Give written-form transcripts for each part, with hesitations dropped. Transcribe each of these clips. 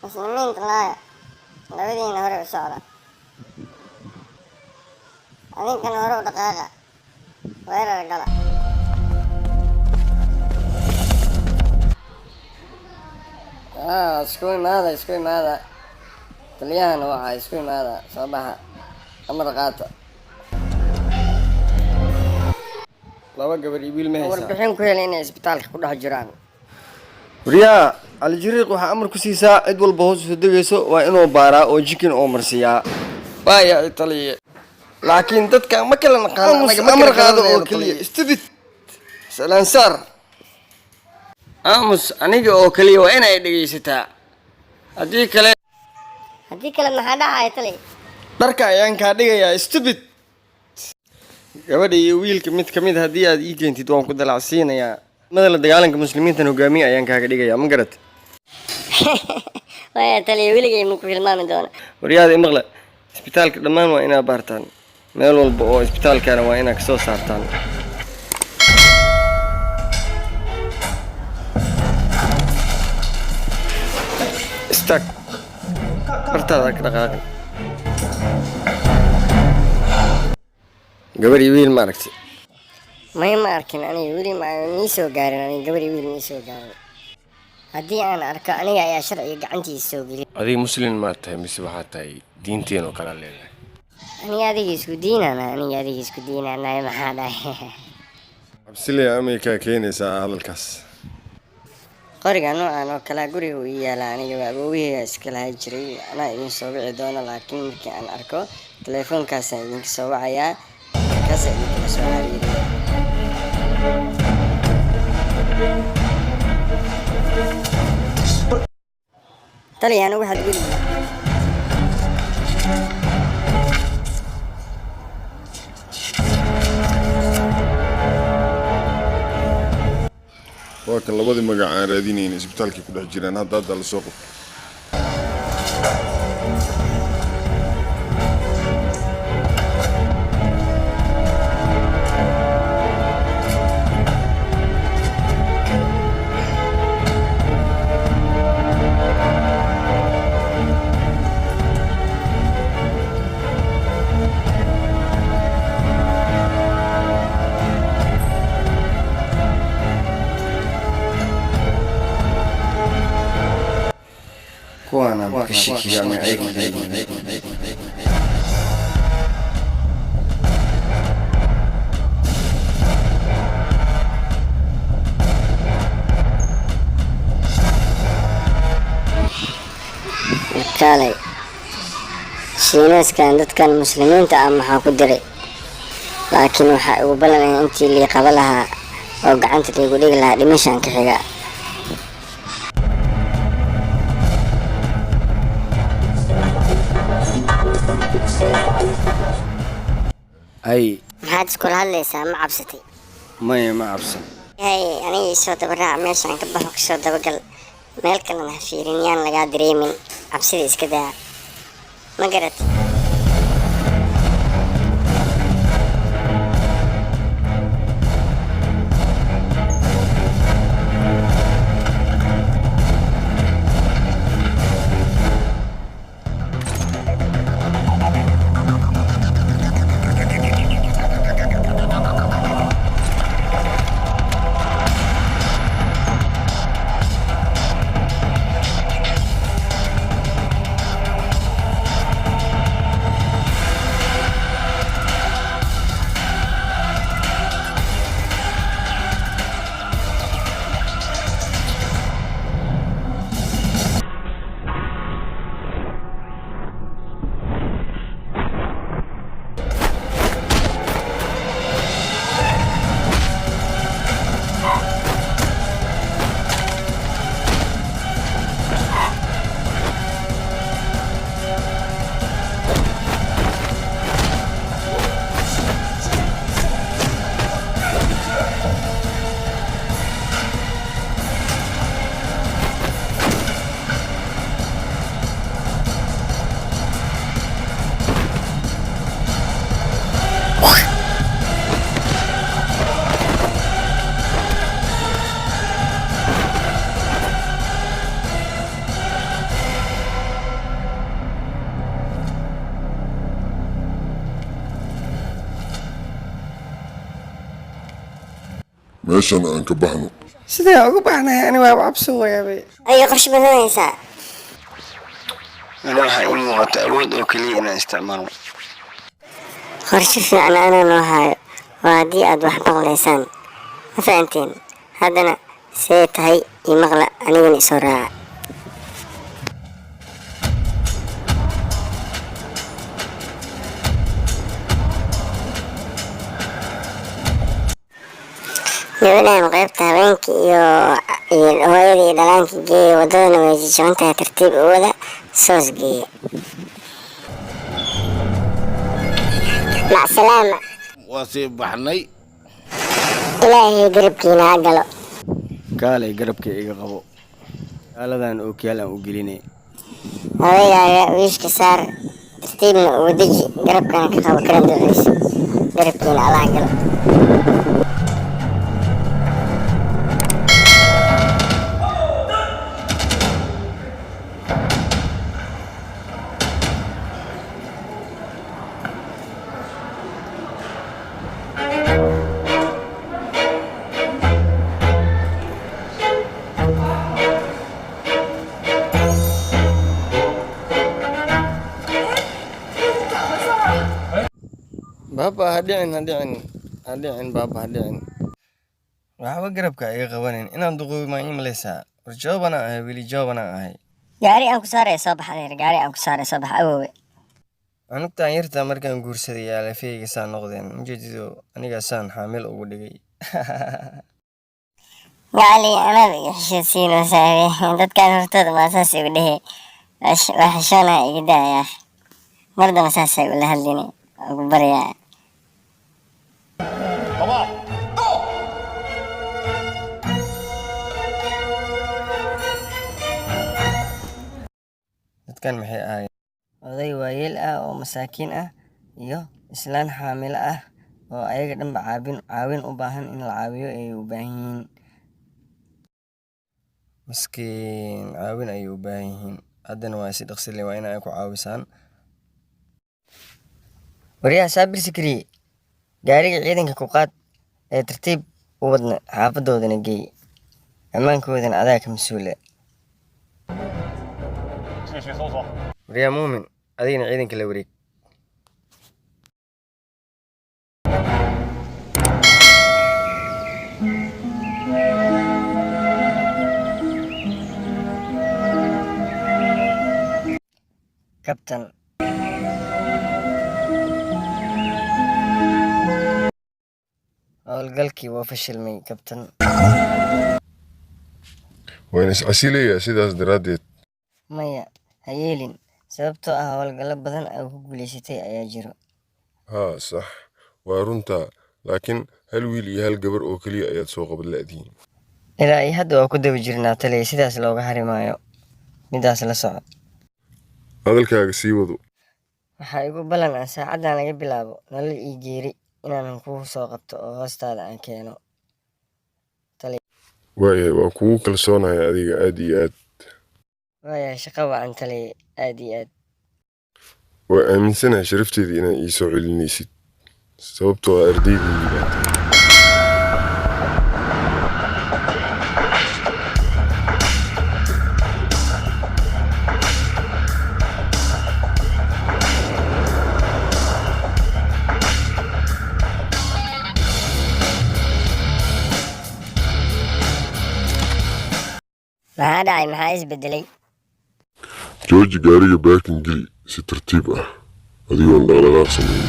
muslimiinta laaya labadiina hore u socda adinkana hore u dhaqaaqa weerar gala isku imaada taliyahana waxaa isku imaada soo baxa amar qaata laba gabar iyo wiil ma haysaa warbixin ku heli inay isbitaalka ku dhex jiraan wariyaa aljiriiq waxaa amar ku siisaa cid walba hoos usoo degayso waa inuu baaraa oo jikin oo marsiiyaa waaya taliye laakiin dadka ma kala naqaano amar qaado oo keliya istibid salansaar aamus aniga oo keliya waa inay dhegaysataa haddii kale maxaa dhacaya tali dharka ayaan kaa dhigayaa stupid gabadha iyo wiilka mid kamid haddii aad ii keentid waan ku dalacsiinayaa madala dagaalanka muslimiintan hogaamiye ayaan kaaga dhigayaa ma garat waya tali weligay maku hilmaami doona waryaada imaqle isbitaalka dhammaan waa inaa baartaan meel walba oo isbitaalkana waa inaa kasoo saartaan istaag bartaada ka dhaqaaqin gabar iyo wiil ma aragtay ma arkin aniga weli ma nii soo gaarin aniga gabar iyo wiil nii soo gaarin haddii aan arko aniga ayaa sharciga gacantiisa soo geliy adiga muslin maa tahay mise waxaa tahay diinteen oo kalaa leedahay aniga adiga isku diinanahay maxaa dhahay cabsile amay kaa keenaysaa hadalkaas qoriga noocan oo kalea guriga u ii yaala aniga awoowaheyga iska lahaa jiray anaa idin soo wici doona laakiin markii aan arko teleefoonkaasaan idinka soo wacayaa markaasaan idinkala soo xariiriya taliya anigu waxaad geli waa kan labadii magac aan raadinayna isbitaalkii ku dhex jiraan hadda la soo qabto kuwaana ka shakiya magacayga kaalay shiinaaskan dadkan muslimiinta ah maxaa ku diray laakiin waxaa igu ballanaya intii lii qaba lahaa oo gacanta liigu dhigi lahaa dhimashaan ka xiga maxaad iskula hadlaysaa ma cabsatay maya ma cabsan aniga isoo dabaraac meeshaan ka baxo kasoo dabagal meel kalena ha fiirin yaan lagaa dareemin cabsida iska daa ma garat meeshan aan ka baxno. sidee uga baxnay ani waa cabsi wayaabay أي قرش مثلا يساعد ani waxaa ii muuqata awood oo keliya inaan isticmaalo قرش فعلا أنا نوهاي وادي أدوح بغليسان ما فهمتين هذا سيتهي يمغلى أنيني سرعة gabadhaan qaybta habeenkii iyo hooyadii dhalaankii geeyay wadadana way jajabantahay tartiib u wada soos geeya macsalaama waa sii baxnay ilaahay garabkiina ha galo kaalay garabka iga qabo gaaladan oo kiyaal aan u gelinay odayaaga wiishka saar tartiibna ugu deji garabkana ka qabo karan duceysa garabkiina allah galo baaba hadhicin baaba hadhicin waxba garabka iga qabanin inaan duqoobi maa ii malaysaa war jawaabana ahay weli jawaabana ahay gaari aan ku saaraya soo bax adeer gaari aan ku saaraya soo bax awoowe anugtaan yartaa markaan guursaday yaa lafeyga saan noqdeen ujeedido anigaa saan xaamil ugu dhigay gacali anaad iga xishadsiinoo saabe dadkaan hortooda maa saas igu dhehe waa xishoonaa iga daayaa mardaba saasay ula hadlini waa ku baryaa dadkan maxay ahaayeen oday waayeel ah oo masaakiin ah iyo islaan xaamilo ah oo ayaga dhanba caawin u baahan in la caawiyo ayay u baahan yihiin maskiin caawin ayay u baahan yihiin haddana waa si dhaqsi leh waa in ay ku caawisaan waryaha saabir sikriye gaariga ciidanka ku qaad ee tartiib u wadna xaafadoodana geey ammaankoodana adaa ka mas-uula waryaa muumin adigana ciidanka la wareeg kabtan howlgalkii waa fashilmay kabtan waan iscasilayaa sidaas daraaddeed. maya ha yeelin sababtoo ah howlgallo badan oo ku guulaysatay ayaa jiro haa sax waa runtaa laakiin hal wiil iyo hal gabar oo keliya ayaad soo qabad la'diin. ilaa iyo hadda waa ku daba jirnaa taliya sidaas looga hari maayo midaas la soco hadalkaaga sii wado. waxaa igu ballan ah saacaddan laga bilaabo nolol ii geeri inaanan kuu soo qabto oo hoostaada aan keeno waayahay waan kugu kalsoonaya adiga aad iyo aad. waayahay shaqo wacan taliya aad iyo aad waa aaminsanahay sharafteedii inaad ii soo celinaysid sababtoo ah ardaydii baa tahay. maxaa dhacay maxaa isbedelay jooji gaariga baakin geli si tartiib ah adigoon dhaqdhaqaaq sameyn.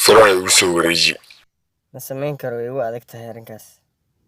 faraha igu soo wareeji ma samayn karo way igu adag tahay arrinkaas